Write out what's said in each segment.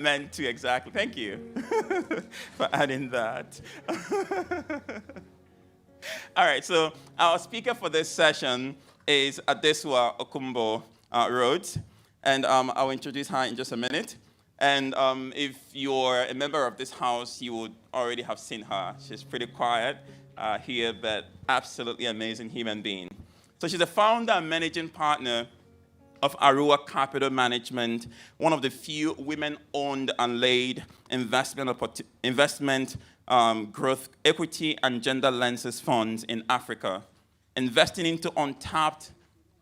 Meant to, exactly. Thank you for adding that. All right, so our speaker for this session is Adesuwa Okunbo Rhodes, and I'll introduce her in just a minute. And if you're a member of this house, you would already have seen her. She's pretty quiet here, but absolutely amazing human being. So she's the founder and managing partner of Arua Capital Management, one of the few women-owned and led investment growth, equity, and gender lenses funds in Africa, investing into untapped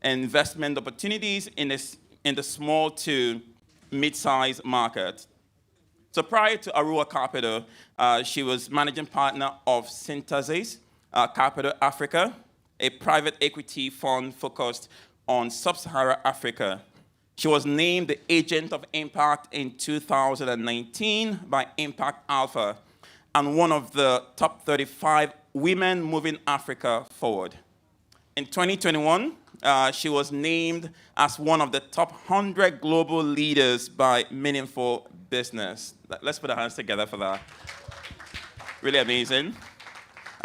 investment opportunities in the small to mid-sized market. So prior to Arua Capital, she was managing partner of Synthesis Capital Africa, a private equity fund focused on sub-Saharan Africa. She was named the Agent of Impact in 2019 by Impact Alpha, and one of the top 35 women moving Africa forward. In 2021, she was named as one of the top 100 global leaders by Meaningful Business. Let's put our hands together for that. Really amazing.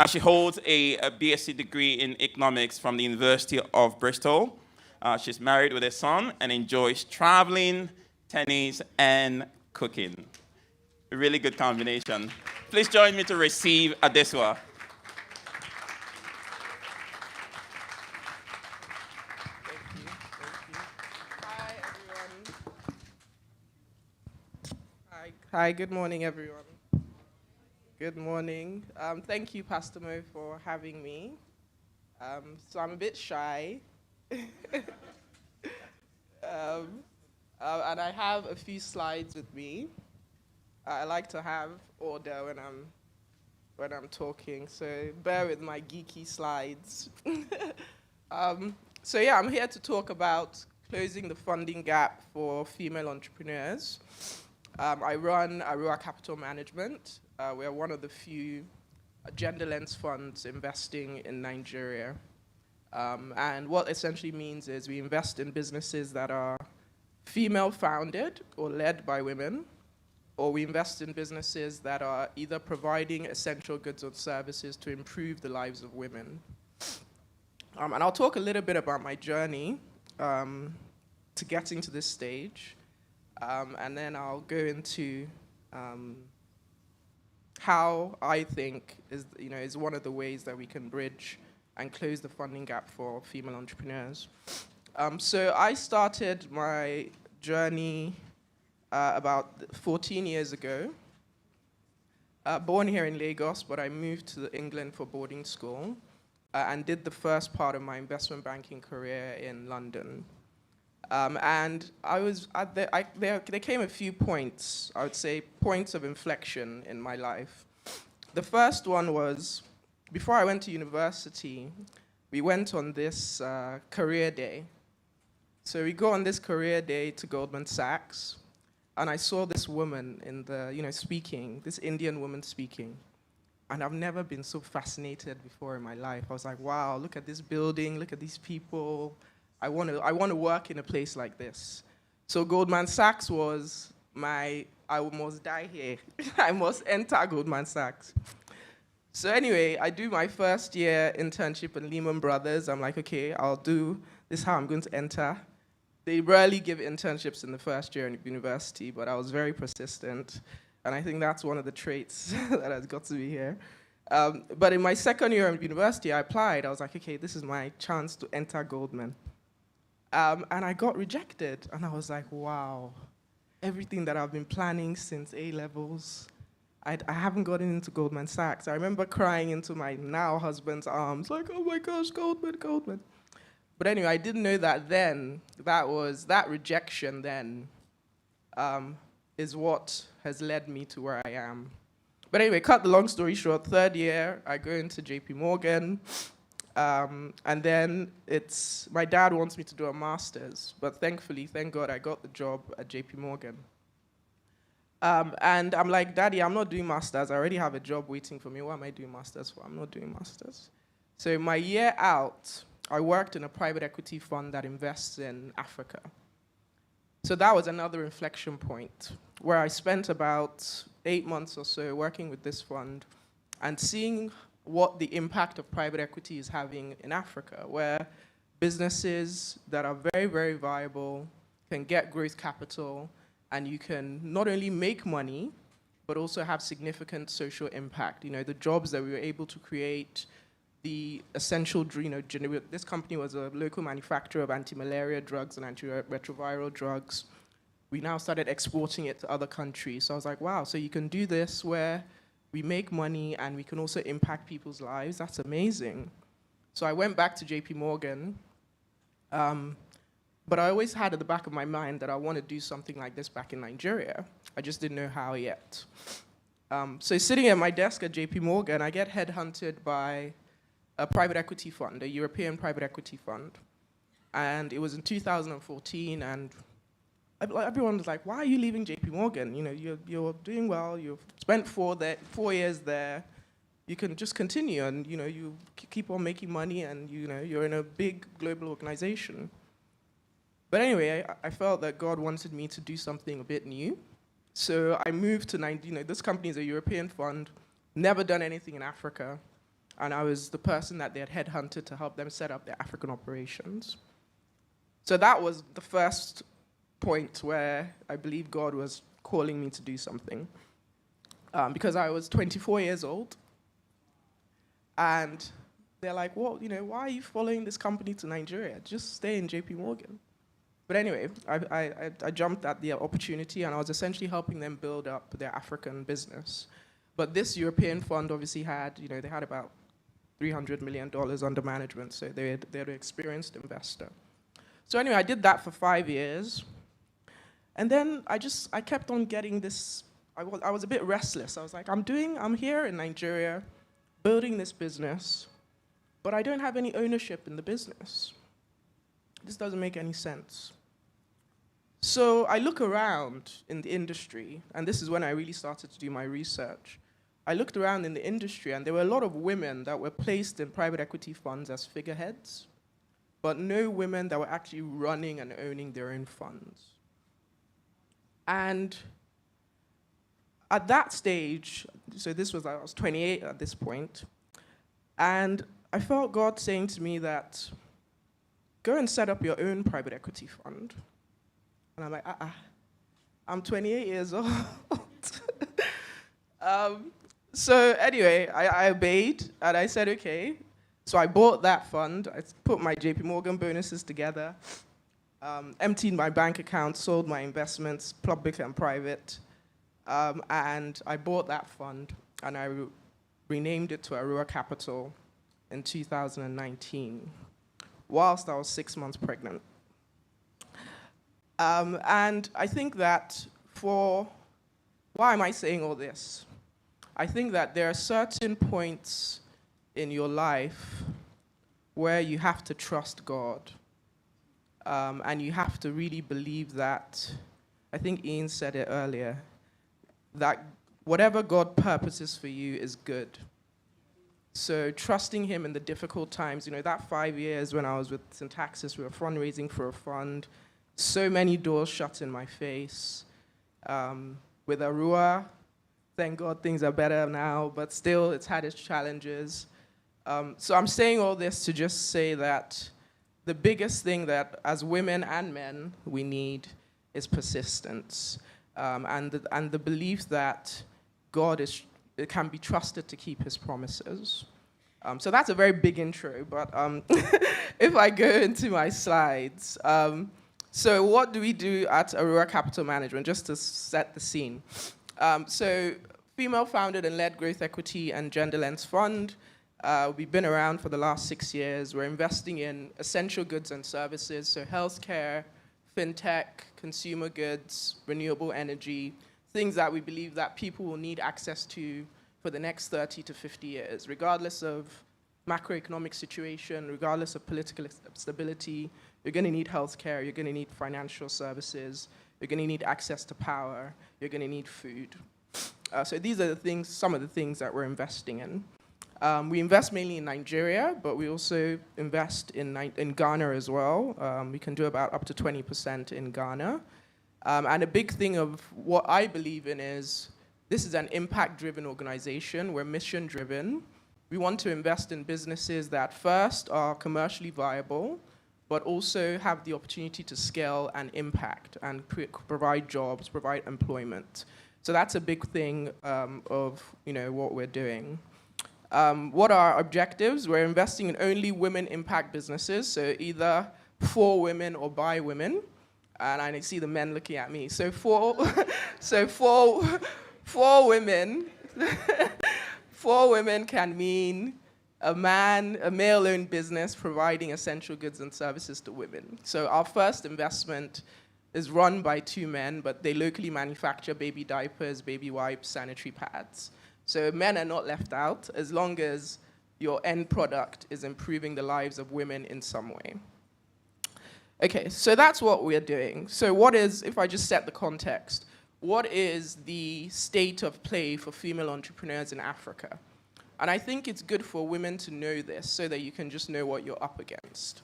She holds a BSc degree in economics from the University of Bristol. She's married with a son and enjoys traveling, tennis, and cooking. A really good combination. Please join me to receive Adesuwa. Thank you. Hi, everyone. Hi, good morning, everyone. Good morning. Thank you, Pastor Mo, for having me. So I'm a bit shy. And I have a few slides with me. I like to have order when I'm talking, so bear with my geeky slides. So yeah, I'm here to talk about closing the funding gap for female entrepreneurs. I run Arua Capital Management. We're one of the few gender lens funds investing in Nigeria. And what essentially means is we invest in businesses that are female-founded or led by women, or we invest in businesses that are either providing essential goods or services to improve the lives of women. And I'll talk a little bit about my journey to getting to this stage, and then I'll go into how I think is one of the ways that we can bridge and close the funding gap for female entrepreneurs. So I started my journey about 14 years ago. Born here in Lagos, but I moved to England for boarding school and did the first part of my investment banking career in London. And there came a few points, I would say points of inflection in my life. The first one was, before I went to university, we went on this career day. So we go on this career day to Goldman Sachs, and I saw this woman speaking, this Indian woman speaking. And I've never been so fascinated before in my life. I was like, wow, look at this building, look at these people. I want to work in a place like this. So Goldman Sachs was I must die here. I must enter Goldman Sachs. So anyway, I do my first year internship in Lehman Brothers. I'm like, okay, this is how I'm going to enter. They rarely give internships in the first year in university, but I was very persistent. And I think that's one of the traits that has got to be here. But in my second year in university, I applied. I was like, okay, this is my chance to enter Goldman. And I got rejected. And I was like, wow, everything that I've been planning since A-levels, I haven't gotten into Goldman Sachs. I remember crying into my now husband's arms, like, oh my gosh, Goldman. But anyway, I didn't know that then, that rejection then is what has led me to where I am. But anyway, cut the long story short, third year, I go into JP Morgan, and then my dad wants me to do a master's, but thankfully, thank God, I got the job at JP Morgan. And I'm like, Daddy, I'm not doing masters. I already have a job waiting for me. What am I doing masters for? I'm not doing masters. So my year out, I worked in a private equity fund that invests in Africa. So that was another inflection point where I spent about 8 months or so working with this fund and seeing what the impact of private equity is having in Africa, where businesses that are very, very viable can get growth capital, and you can not only make money, but also have significant social impact. You know, the jobs that we were able to create, the essential, this company was a local manufacturer of anti-malaria drugs and antiretroviral drugs. We now started exporting it to other countries. So I was like, wow, so you can do this where we make money and we can also impact people's lives. That's amazing. So I went back to JP Morgan, but I always had at the back of my mind that I want to do something like this back in Nigeria. I just didn't know how yet. So sitting at my desk at JP Morgan, I get headhunted by a private equity fund, a European private equity fund. And it was in 2014, and everyone was like, why are you leaving JP Morgan? You know, you're doing well, you've spent 4 years there, you can just continue and, you know, you keep on making money and, you know, you're in a big global organization. But anyway, I felt that God wanted me to do something a bit new. So I moved to Nigeria. This company is a European fund, never done anything in Africa. And I was the person that they had headhunted to help them set up their African operations. So that was the first point where I believe God was calling me to do something. Because I was 24 years old. And they're like, well, you know, why are you following this company to Nigeria? Just stay in JP Morgan. But anyway, I jumped at the opportunity, and I was essentially helping them build up their African business. But this European fund obviously had, you know, they had about $300 million under management, so they're an experienced investor. So anyway, I did that for 5 years. And then I kept on getting this, I was a bit restless. I was like, I'm here in Nigeria, building this business, but I don't have any ownership in the business. This doesn't make any sense. So I look around in the industry, and this is when I really started to do my research. I looked around in the industry, and there were a lot of women that were placed in private equity funds as figureheads, but no women that were actually running and owning their own funds. And at that stage, so I was 28 at this point, and I felt God saying to me that, go and set up your own private equity fund. And I'm like, I'm 28 years old. So anyway, I obeyed, and I said, okay. So I bought that fund. I put my JP Morgan bonuses together, emptied my bank account, sold my investments, public and private, and I bought that fund, and I renamed it to Arua Capital in 2019, whilst I was 6 months pregnant. And I think that why am I saying all this? I think that there are certain points in your life where you have to trust God. And you have to really believe that, I think Ian said it earlier, that whatever God purposes for you is good. So trusting him in the difficult times, you know, that 5 years when I was with Syntaxis, we were fundraising for a fund, so many doors shut in my face. With Arua, thank God things are better now, but still it's had its challenges. So I'm saying all this to just say that the biggest thing that as women and men we need is persistence, and the belief that God can be trusted to keep his promises. So that's a very big intro, but if I go into my slides, so what do we do at Arua Capital Management, just to set the scene? So female-founded and led growth equity and gender lens fund. We've been around for the last 6 years. We're investing in essential goods and services, so healthcare, fintech, consumer goods, renewable energy, things that we believe that people will need access to for the next 30 to 50 years, regardless of macroeconomic situation, regardless of political stability. You're going to need healthcare, you're going to need financial services, you're going to need access to power, you're going to need food. So these are some of the things that we're investing in. We invest mainly in Nigeria, but we also invest in Ghana as well. We can do about up to 20% in Ghana. And a big thing of what I believe in is this is an impact-driven organization. We're mission-driven. We want to invest in businesses that first are commercially viable, but also have the opportunity to scale and impact and provide jobs, provide employment. So that's a big thing of what we're doing. What are our objectives? We're investing in only women impact businesses, so either for women or by women. And I see the men looking at me. So for women, for women can mean a male-owned business providing essential goods and services to women. So our first investment is run by 2 men, but they locally manufacture baby diapers, baby wipes, sanitary pads. So men are not left out as long as your end product is improving the lives of women in some way. Okay, so that's what we're doing. So what is, if I just set the context, what is the state of play for female entrepreneurs in Africa? And I think it's good for women to know this so that you can just know what you're up against.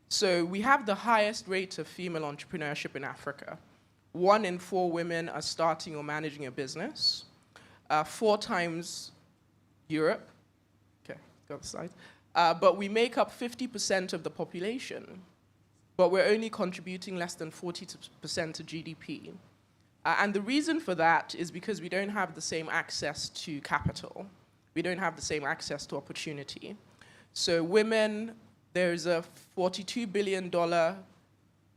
So we have the highest rate of female entrepreneurship in Africa. 1 in 4 women are starting or managing a business. 4 times Europe. Okay, go the slide. But we make up 50% of the population, but we're only contributing less than 40% to GDP. And the reason for that is because we don't have the same access to capital. We don't have the same access to opportunity. So women, there's a $42 billion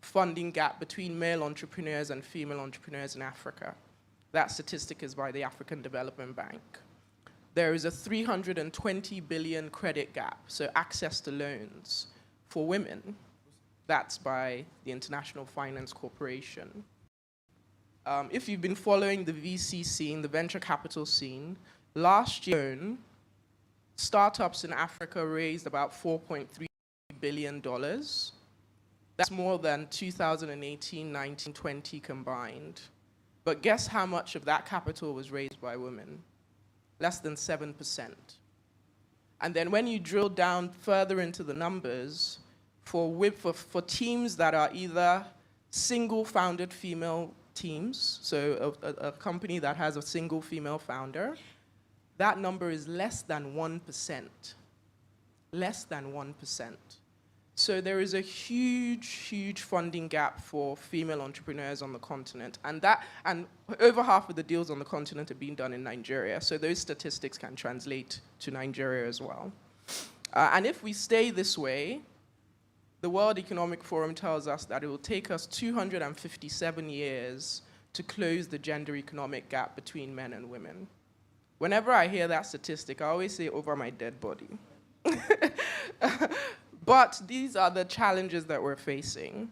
funding gap between male entrepreneurs and female entrepreneurs in Africa. That statistic is by the African Development Bank. There is a $320 billion credit gap, so access to loans for women. That's by the International Finance Corporation. If you've been following the VC scene, the venture capital scene, last year, startups in Africa raised about $4.3 billion. That's more than 2018, 19, 20 combined. But guess how much of that capital was raised by women? Less than 7%. And then when you drill down further into the numbers, for teams that are either single-founded female teams, so a company that has a single female founder, that number is less than 1%. Less than 1%. So there is a huge, huge funding gap for female entrepreneurs on the continent. And over half of the deals on the continent are being done in Nigeria. So those statistics can translate to Nigeria as well. And if we stay this way, the World Economic Forum tells us that it will take us 257 years to close the gender economic gap between men and women. Whenever I hear that statistic, I always say over my dead body. But these are the challenges that we're facing.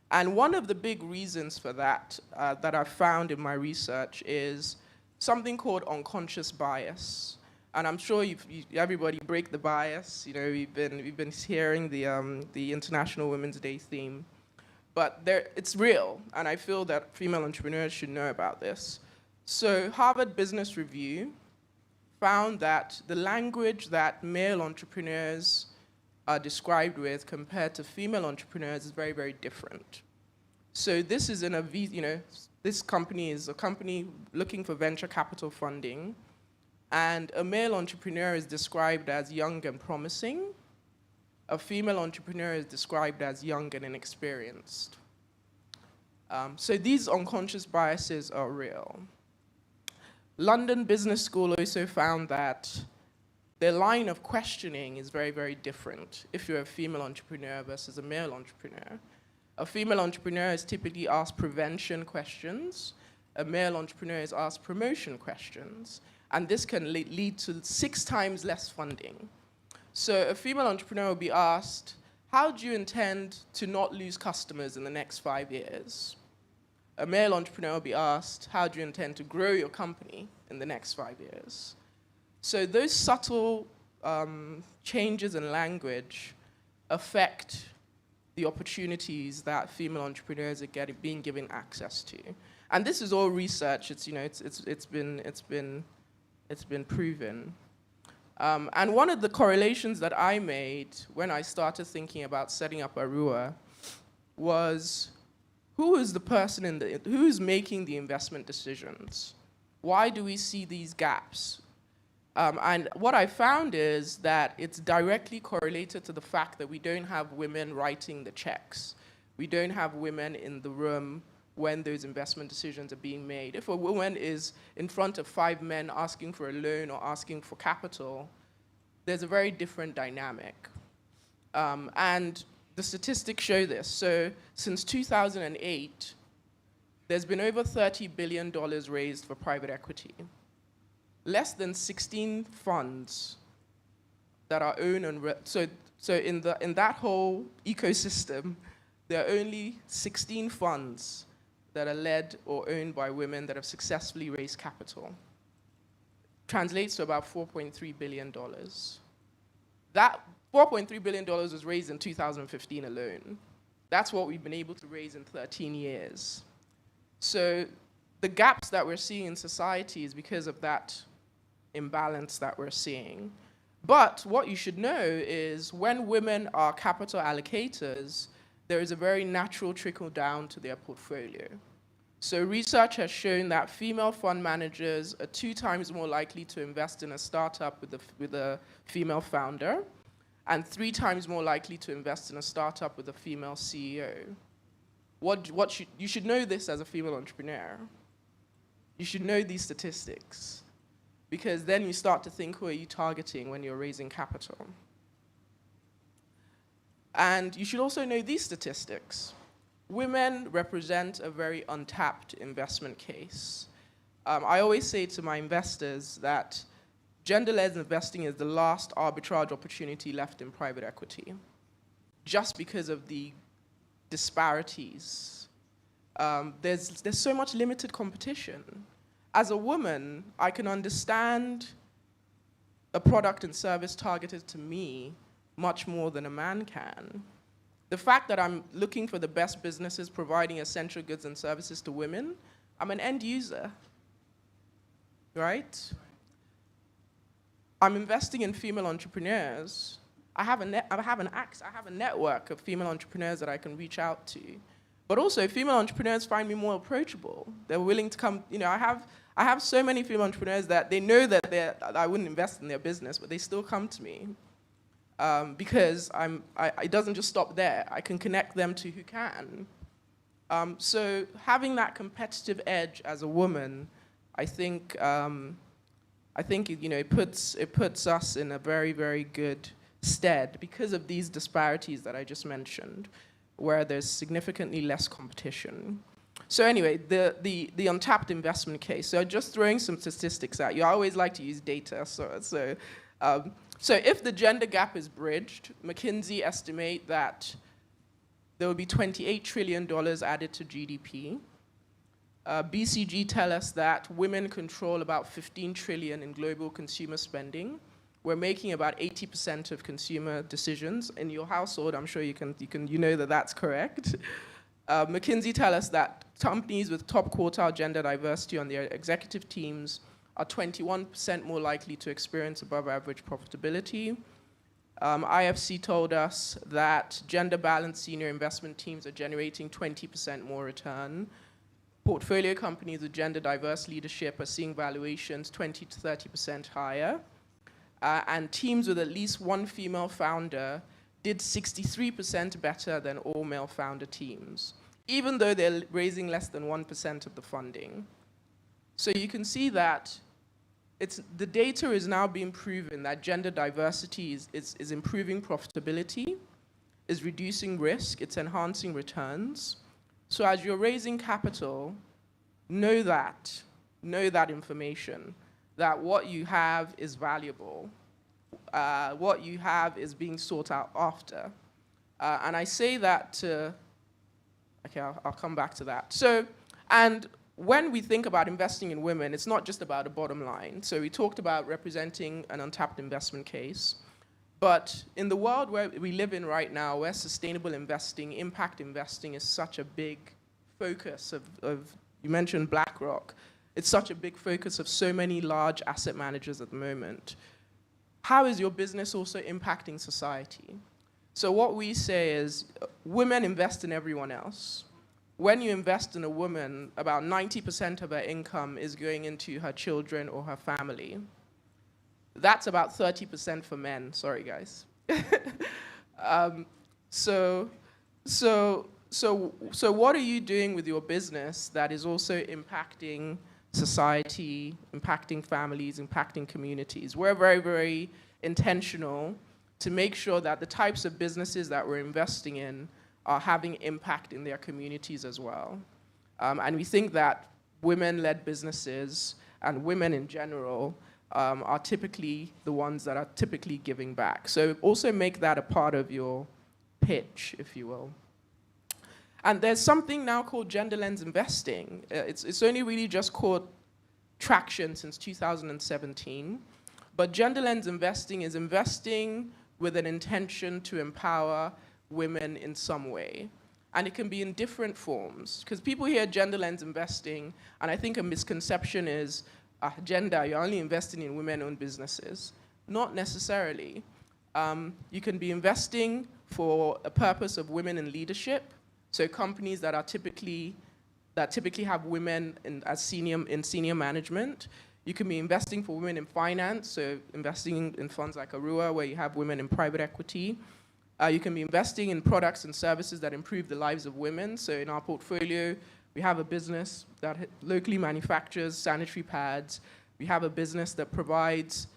And one of the big reasons for that, that I've found in my research, is something called unconscious bias. And I'm sure everybody break the bias. We've been hearing the International Women's Day theme. But it's real, and I feel that female entrepreneurs should know about this. So Harvard Business Review found that the language that male entrepreneurs are described with compared to female entrepreneurs is very, very different. So this is this company is a company looking for venture capital funding, and a male entrepreneur is described as young and promising. A female entrepreneur is described as young and inexperienced. So these unconscious biases are real. London Business School also found that the line of questioning is very, very different if you're a female entrepreneur versus a male entrepreneur. A female entrepreneur is typically asked prevention questions. A male entrepreneur is asked promotion questions. And this can lead to 6 times less funding. So a female entrepreneur will be asked, how do you intend to not lose customers in the next 5 years? A male entrepreneur will be asked, how do you intend to grow your company in the next 5 years? So those subtle changes in language affect the opportunities that female entrepreneurs are being given access to. And this is all research. It's been proven. And one of the correlations that I made when I started thinking about setting up Arua was who is the person who's making the investment decisions? Why do we see these gaps? And what I found is that it's directly correlated to the fact that we don't have women writing the checks. We don't have women in the room when those investment decisions are being made. If a woman is in front of 5 men asking for a loan or asking for capital, there's a very different dynamic. And the statistics show this. So since 2008, there's been over $30 billion raised for private equity. Less than 16 funds that are owned and so in that whole ecosystem, there are only 16 funds that are led or owned by women that have successfully raised capital. Translates to about $4.3 billion. That $4.3 billion was raised in 2015 alone. That's what we've been able to raise in 13 years. So the gaps that we're seeing in society is because of that imbalance that we're seeing. But what you should know is when women are capital allocators, there is a very natural trickle down to their portfolio. So research has shown that female fund managers are 2 times more likely to invest in a startup with a female founder, and 3 times more likely to invest in a startup with a female CEO. You should know this as a female entrepreneur. You should know these statistics, because then you start to think, who are you targeting when you're raising capital? And you should also know these statistics. Women represent a very untapped investment case. I always say to my investors that gender-led investing is the last arbitrage opportunity left in private equity, just because of the disparities. There's so much limited competition. As a woman, I can understand a product and service targeted to me much more than a man can. The fact that I'm looking for the best businesses providing essential goods and services to women, I'm an end user, right? I'm investing in female entrepreneurs. I have a network of female entrepreneurs that I can reach out to. But also, female entrepreneurs find me more approachable. They're willing to come. I have so many female entrepreneurs that they know that I wouldn't invest in their business, but they still come to me because it doesn't just stop there. I can connect them to who can. So having that competitive edge as a woman, I think it puts us in a very, very good stead because of these disparities that I just mentioned, where there's significantly less competition. So anyway, the untapped investment case. So just throwing some statistics at you. I always like to use data. So if the gender gap is bridged, McKinsey estimate that there will be $28 trillion added to GDP. BCG tell us that women control about 15 trillion in global consumer spending. We're making about 80% of consumer decisions in your household. I'm sure you know that that's correct. McKinsey tell us that companies with top quartile gender diversity on their executive teams are 21% more likely to experience above average profitability. IFC told us that gender balanced senior investment teams are generating 20% more return. Portfolio companies with gender diverse leadership are seeing valuations 20 to 30% higher. And teams with at least one female founder did 63% better than all male founder teams, even though they're raising less than 1% of the funding. So you can see that the data is now being proven that gender diversity is improving profitability, is reducing risk, it's enhancing returns. So as you're raising capital, know that information, that what you have is valuable, what you have is being sought out after. And I say that to, okay, I'll come back to that. So, and when we think about investing in women, it's not just about a bottom line. So we talked about representing an untapped investment case. But in the world where we live in right now, where sustainable investing, impact investing is such a big focus of you mentioned BlackRock, it's such a big focus of so many large asset managers at the moment. How is your business also impacting society? So what we say is women invest in everyone else. when you invest in a woman, about 90% of her income is going into her children or her family. That's about 30% for men. Sorry, guys. So, what are you doing with your business that is also impacting society, impacting families, impacting communities? We're very, very intentional to make sure that the types of businesses that we're investing in are having impact in their communities as well. And we think that women-led businesses and women in general are typically the ones that are typically giving back. So also make that a part of your pitch, if you will. And there's something now called gender lens investing. It's only really just caught traction since 2017. But gender lens investing is investing with an intention to empower women in some way. And it can be in different forms. Because people hear gender lens investing, and I think a misconception is, gender, you're only investing in women-owned businesses. Not necessarily. You can be investing for a purpose of women in leadership. So companies that typically have women in senior management. You can be investing for women in finance, so investing in funds like Arua, where you have women in private equity. You can be investing in products and services that improve the lives of women. So in our portfolio, we have a business that locally manufactures sanitary pads. We have a business that provides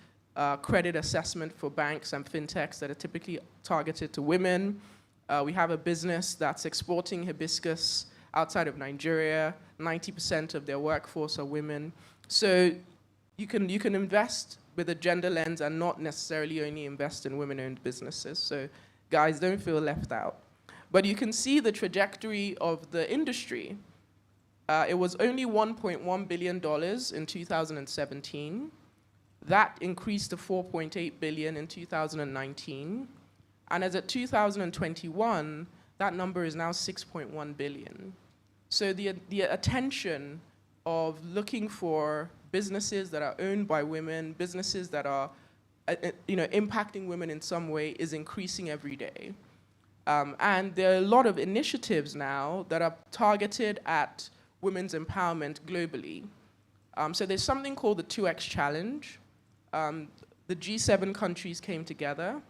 credit assessment for banks and fintechs that are typically targeted to women. We have a business that's exporting hibiscus outside of Nigeria. 90% of their workforce are women. So you can invest with a gender lens and not necessarily only invest in women-owned businesses. So guys, don't feel left out. But you can see the trajectory of the industry. It was only $1.1 billion in 2017. That increased to $4.8 billion in 2019. And as of 2021, that number is now $6.1 billion. So the attention of looking for businesses that are owned by women, businesses that are impacting women in some way is increasing every day. And there are a lot of initiatives now that are targeted at women's empowerment globally. So there's something called the 2X Challenge. The G7 countries came together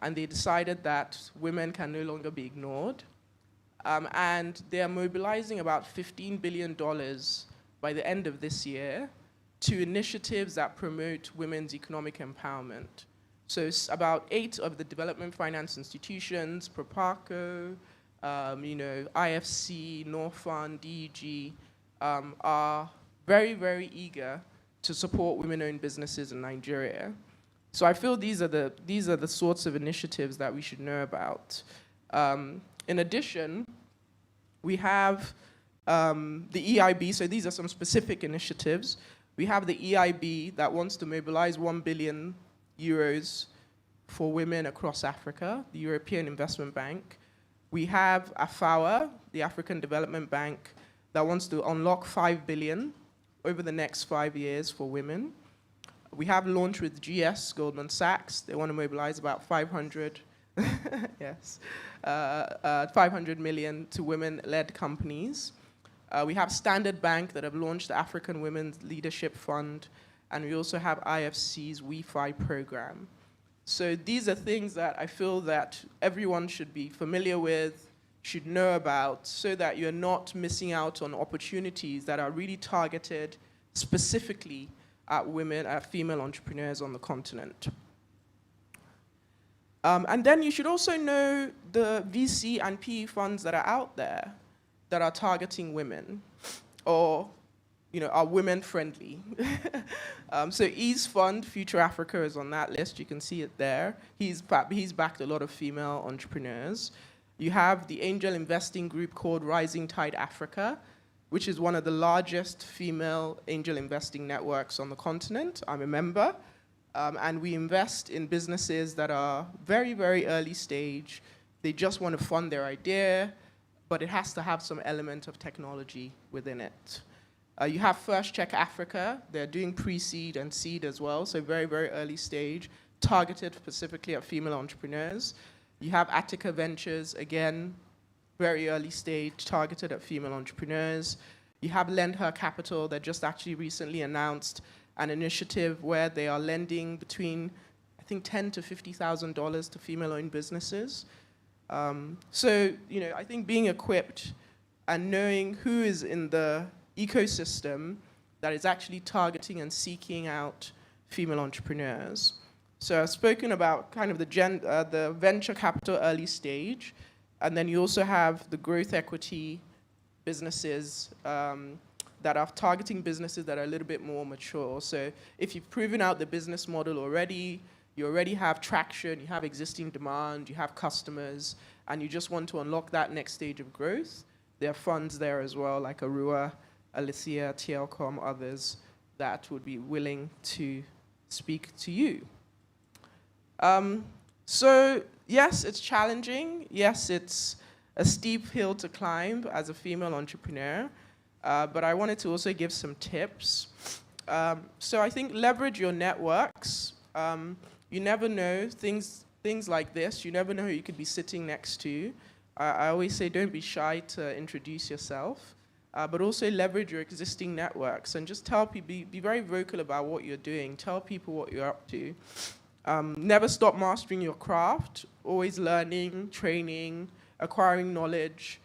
and they decided that women can no longer be ignored. And they are mobilizing about $15 billion by the end of this year to initiatives that promote women's economic empowerment. So about 8 of the development finance institutions, Proparco, IFC, Norfund, DEG, are very, very eager to support women-owned businesses in Nigeria. So I feel these are the sorts of initiatives that we should know about. In addition, we have the EIB, so these are some specific initiatives. We have the EIB that wants to mobilize 1 billion euros for women across Africa, the European Investment Bank. We have AFAWA, the African Development Bank, that wants to unlock 5 billion over the next 5 years for women. We have Launch with GS, Goldman Sachs. They want to mobilize about 500, yes, 500 million to women-led companies. We have Standard Bank that have launched the African Women's Leadership Fund, and we also have IFC's WeFi program. So these are things that I feel that everyone should be familiar with, should know about, so that you're not missing out on opportunities that are really targeted specifically at women, at female entrepreneurs on the continent. And then you should also know the VC and PE funds that are out there that are targeting women or are women-friendly. So Ease Fund, Future Africa is on that list. You can see it there. He's backed a lot of female entrepreneurs. You have the angel investing group called Rising Tide Africa, which is one of the largest female angel investing networks on the continent. I'm a member. And we invest in businesses that are very, very early stage. They just want to fund their idea, but it has to have some element of technology within it. You have First Check Africa. They're doing pre-seed and seed as well, so very, very early stage, targeted specifically at female entrepreneurs. You have Attica Ventures, again, very early stage, targeted at female entrepreneurs. You have Lend Her Capital that just actually recently announced an initiative where they are lending between, I think, $10,000 to $50,000 to female-owned businesses. So, I think being equipped and knowing who is in the ecosystem that is actually targeting and seeking out female entrepreneurs. So I've spoken about kind of the venture capital early stage, and then you also have the growth equity businesses that are targeting businesses that are a little bit more mature. So if you've proven out the business model already, you already have traction, you have existing demand, you have customers, and you just want to unlock that next stage of growth, there are funds there as well, like Arua, Alicia, TLCom, others, that would be willing to speak to you. So yes, it's challenging. Yes, it's a steep hill to climb as a female entrepreneur, but I wanted to also give some tips. So I think leverage your networks. You never know, things like this, you never know who you could be sitting next to. I always say don't be shy to introduce yourself, but also leverage your existing networks and just tell people, be very vocal about what you're doing, tell people what you're up to. Never stop mastering your craft, always learning, training, acquiring knowledge,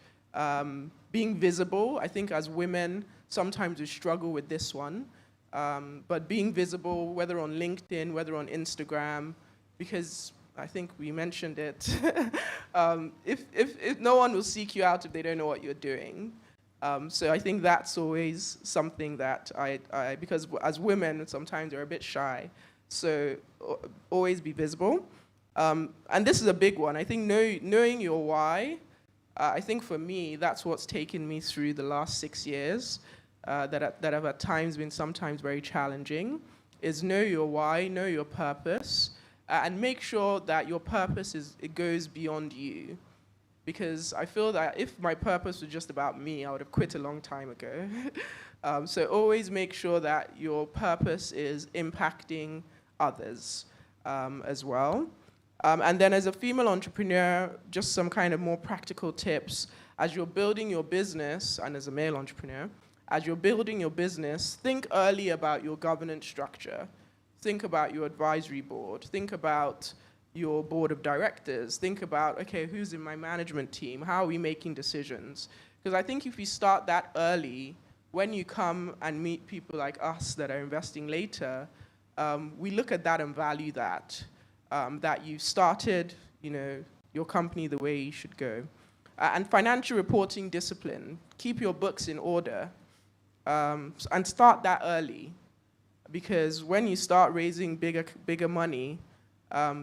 being visible. I think as women, sometimes we struggle with this one, but being visible, whether on LinkedIn, whether on Instagram, because I think we mentioned it, if no one will seek you out if they don't know what you're doing. So I think that's always something that because as women, sometimes we're a bit shy. So always be visible. And this is a big one. I think knowing your why, I think for me, that's what's taken me through the last 6 years that have at times been sometimes very challenging, is know your why, know your purpose, and make sure that your purpose it goes beyond you. Because I feel that if my purpose was just about me, I would have quit a long time ago. So always make sure that your purpose is impacting others as well. And then as a female entrepreneur, just some kind of more practical tips. As you're building your business, and as a male entrepreneur, as you're building your business, think early about your governance structure. Think about your advisory board. Think about your board of directors. Think about, okay, who's in my management team? How are we making decisions? Because I think if you start that early, when you come and meet people like us that are investing later, we look at that and value that you started, your company the way you should go. And financial reporting discipline. Keep your books in order, and start that early. Because when you start raising bigger money,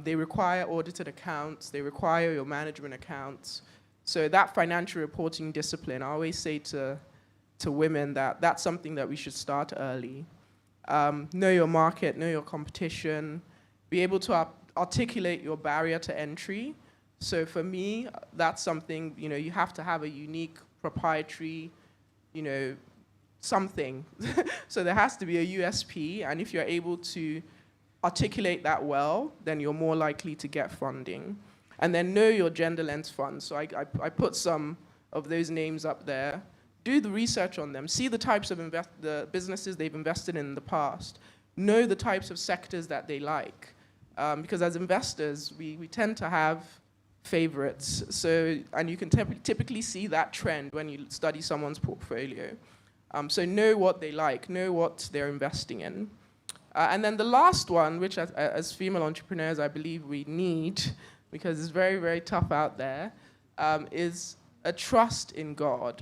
they require audited accounts, they require your management accounts. So that financial reporting discipline, I always say to women that that's something that we should start early. Know your market, know your competition, be able to articulate your barrier to entry. So for me, that's something, you have to have a unique proprietary, something. So there has to be a USP, and if you're able to articulate that well, then you're more likely to get funding. And then know your gender lens funds. So I put some of those names up there. Do the research on them. See the types of the businesses they've invested in the past. Know the types of sectors that they like. Because as investors, we tend to have favorites. So, and you can typically see that trend when you study someone's portfolio. So know what they like, know what they're investing in. And then the last one, which as female entrepreneurs I believe we need, because it's very, very tough out there, is a trust in God.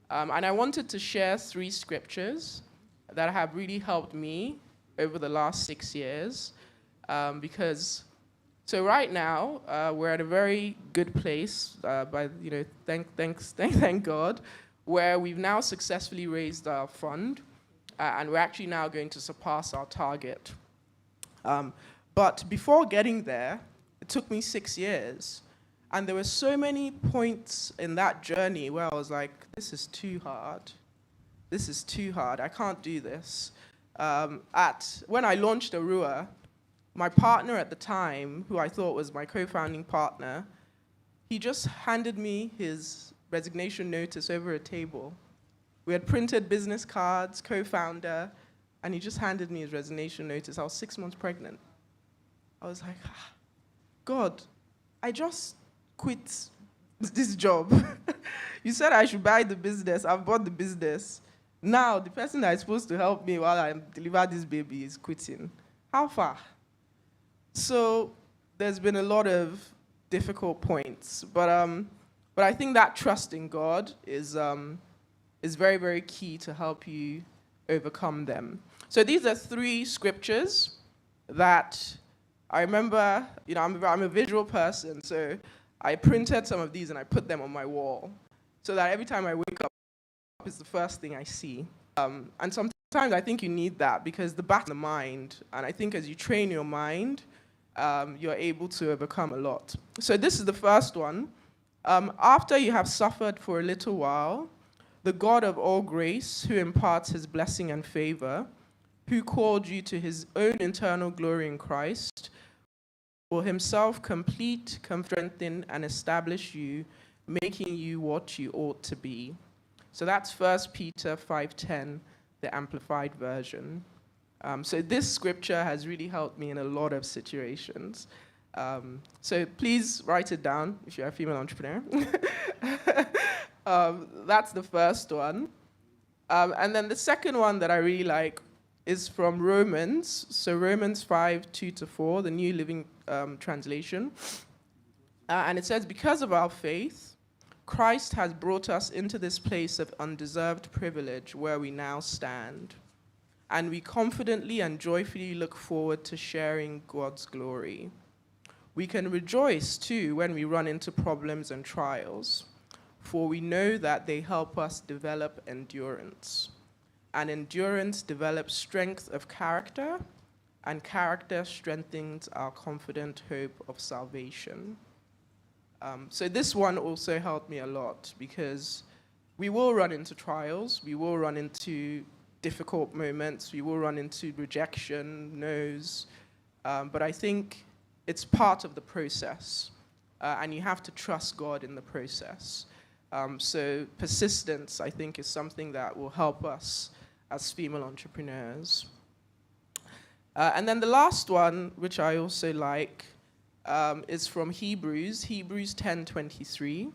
And I wanted to share 3 scriptures that have really helped me over the last 6 years. Because, so right now, we're at a very good place, thank God, where we've now successfully raised our fund. And we're actually now going to surpass our target. But before getting there, it took me 6 years. And there were so many points in that journey where I was like, this is too hard. This is too hard. I can't do this. When I launched Arua, my partner at the time, who I thought was my co-founding partner, he just handed me his resignation notice over a table. We had printed business cards, co-founder, and he just handed me his resignation notice. I was 6 months pregnant. I was like, God, I just quit this job. You said I should buy the business. I've bought the business. Now, the person that is supposed to help me while I deliver this baby is quitting. How far? So there's been a lot of difficult points. But I think that trust in God is very, very key to help you overcome them. So these are 3 scriptures that I remember, I'm a visual person, so I printed some of these and I put them on my wall so that every time I wake up, it's the first thing I see. And sometimes I think you need that because the battle's in the mind, and I think as you train your mind, you're able to overcome a lot. So this is the first one. After you have suffered for a little while, the God of all grace, who imparts his blessing and favor, who called you to his own eternal glory in Christ, will himself complete, strengthen, and establish you, making you what you ought to be. So that's 1 Peter 5:10, the Amplified Version. So this scripture has really helped me in a lot of situations. So please write it down if you're a female entrepreneur. That's the first one. And then the second one that I really like is from Romans. So Romans 5:2-4, the New Living Translation. And it says, because of our faith, Christ has brought us into this place of undeserved privilege where we now stand. And we confidently and joyfully look forward to sharing God's glory. We can rejoice too when we run into problems and trials, for we know that they help us develop endurance. And endurance develops strength of character, and character strengthens our confident hope of salvation. So this one also helped me a lot because we will run into trials, we will run into difficult moments, we will run into rejection, no's, but I think it's part of the process, and you have to trust God in the process. So persistence, I think, is something that will help us as female entrepreneurs. And then the last one, which I also like, is from Hebrews 10:23.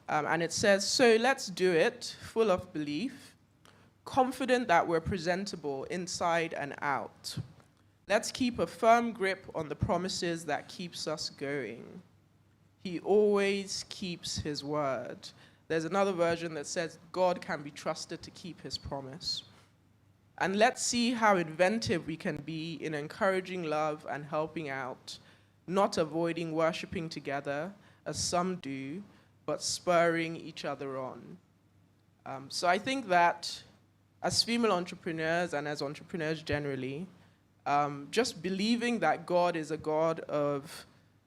And it says, so let's do it, full of belief, confident that we're presentable inside and out. Let's keep a firm grip on the promises that keeps us going. He always keeps his word. There's another version that says God can be trusted to keep his promise. And let's see how inventive we can be in encouraging love and helping out, not avoiding worshiping together, as some do, but spurring each other on. So I think that as female entrepreneurs and as entrepreneurs generally, just believing that God is a God of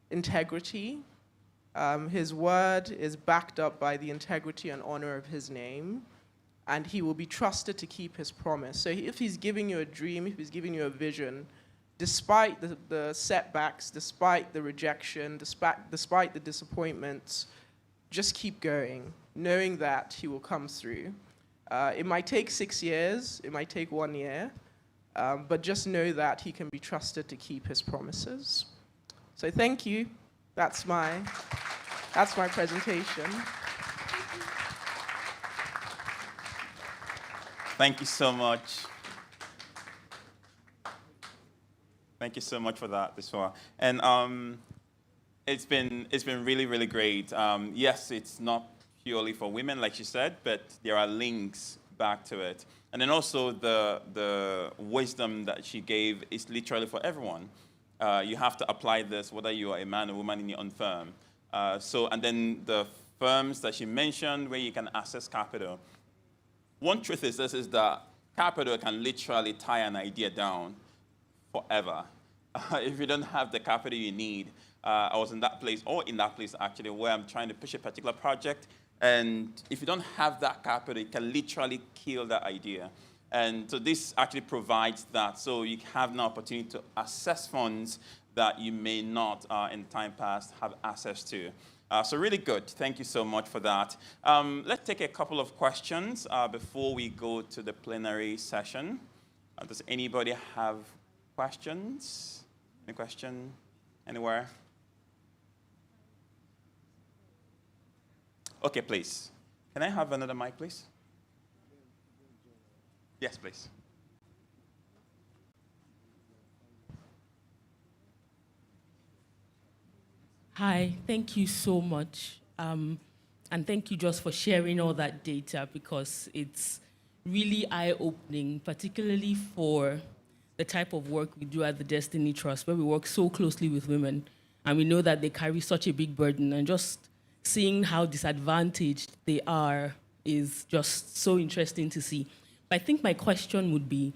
integrity, his word is backed up by the integrity and honor of his name, and he will be trusted to keep his promise. So if he's giving you a dream, if he's giving you a vision, despite the setbacks, despite the rejection, despite the disappointments, just keep going, knowing that he will come through. It might take 6 years, it might take 1 year, but just know that he can be trusted to keep his promises. So thank you. That's my presentation. Thank you so much. Thank you so much for that, Adesuwa. And it's been really, really great. Yes, it's not purely for women, like she said, but there are links back to it. And then also the wisdom that she gave is literally for everyone. You have to apply this whether you are a man or woman in your own firm. And then the firms that she mentioned where you can access capital. One truth is this, is that capital can literally tie an idea down forever. If you don't have the capital you need. I was in that place actually, where I'm trying to push a particular project, and if you don't have that capital, it can literally kill that idea. And so this actually provides that, so you have an opportunity to access funds that you may not, in time past, have access to. So really good. Thank you so much for that. Let's take a couple of questions before we go to the plenary session. Does anybody have questions? Any question anywhere? Okay, please. Can I have another mic, please? Yes, please. Hi, thank you so much. And thank you just for sharing all that data, because it's really eye-opening, particularly for the type of work we do at the Destiny Trust, where we work so closely with women, and we know that they carry such a big burden, and just seeing how disadvantaged they are is just so interesting to see. But I think my question would be,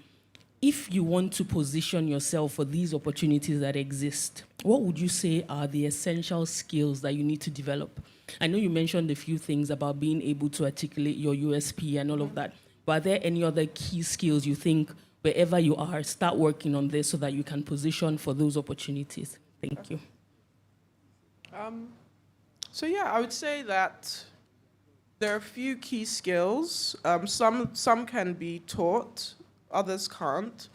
if you want to position yourself for these opportunities that exist, what would you say are the essential skills that you need to develop? I know you mentioned a few things about being able to articulate your USP and all of that, but are there any other key skills you think, wherever you are, start working on this so that you can position for those opportunities? Thank you. So yeah, I would say that there are a few key skills. Some can be taught, others can't.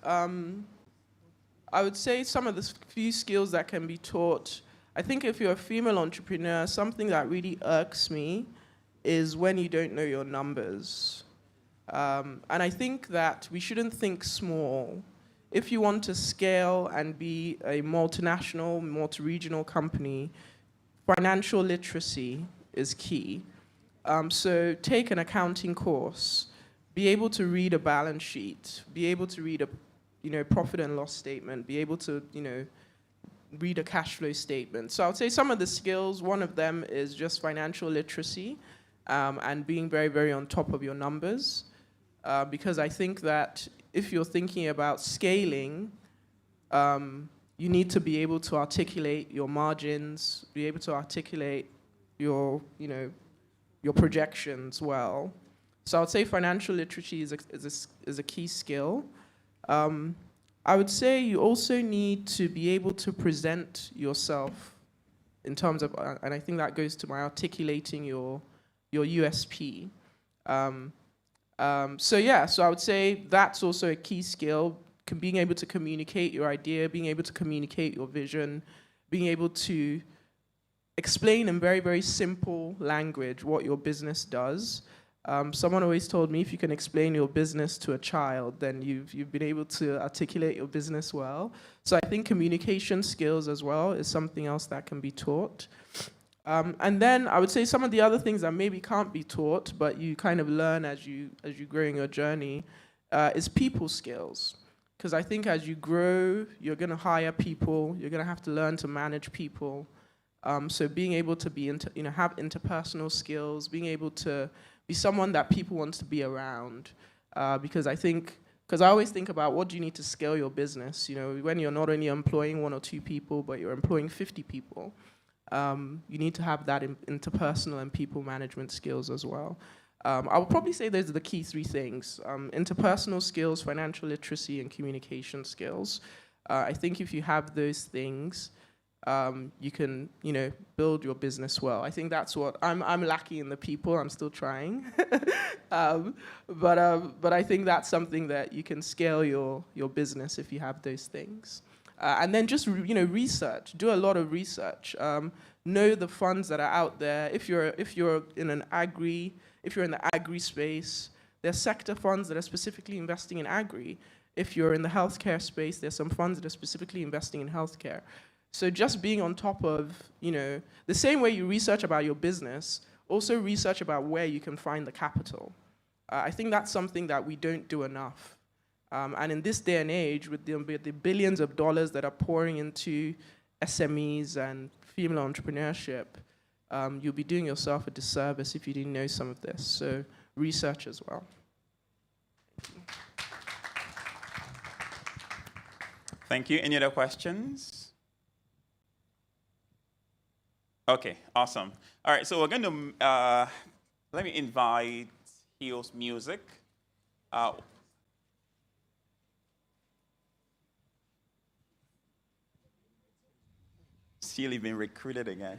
I would say some of the few skills that can be taught, I think if you're a female entrepreneur, something that really irks me is when you don't know your numbers. And I think that we shouldn't think small. If you want to scale and be a multinational, multi-regional company, financial literacy is key. So take an accounting course, be able to read a balance sheet, be able to read a profit and loss statement, be able to read a cash flow statement. So I would say some of the skills, one of them is just financial literacy and being very, very on top of your numbers. Because I think that if you're thinking about scaling, you need to be able to articulate your margins, be able to articulate your projections well. So I would say financial literacy is a key skill. I would say you also need to be able to present yourself in terms of, and I think that goes to my articulating your USP. So I would say that's also a key skill, being able to communicate your idea, being able to communicate your vision, being able to explain in very, very simple language what your business does. Someone always told me if you can explain your business to a child, then you've been able to articulate your business well. So I think communication skills as well is something else that can be taught. And then I would say some of the other things that maybe can't be taught, but you kind of learn as you grow in your journey, is people skills. Because I think as you grow, you're going to hire people, you're going to have to learn to manage people. So being able to be have interpersonal skills, being able to be someone that people want to be around. Because I always think about what do you need to scale your business. When you're not only employing 1 or 2 people, but you're employing 50 people. You need to have that interpersonal and people management skills as well. I would probably say those are the key 3 things. Interpersonal skills, financial literacy, and communication skills. I think if you have those things, you can, build your business well. I think that's what I'm lacking in the people. I'm still trying, but I think that's something that you can scale your business if you have those things. And then just research. Do a lot of research. Know the funds that are out there. If you're in the agri space, there are sector funds that are specifically investing in agri. If you're in the healthcare space, there's some funds that are specifically investing in healthcare. So just being on top of, the same way you research about your business, also research about where you can find the capital. I think that's something that we don't do enough. And in this day and age, with the billions of dollars that are pouring into SMEs and female entrepreneurship, you'll be doing yourself a disservice if you didn't know some of this. So research as well. Thank you. Any other questions? Okay, awesome. All right, so we're going to, let me invite Hio's music. Seal, you've been recruited again.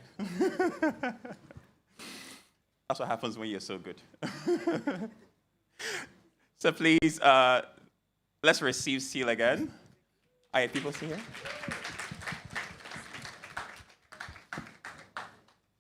That's what happens when you're so good. So please, let's receive Seal again. Are your people still here?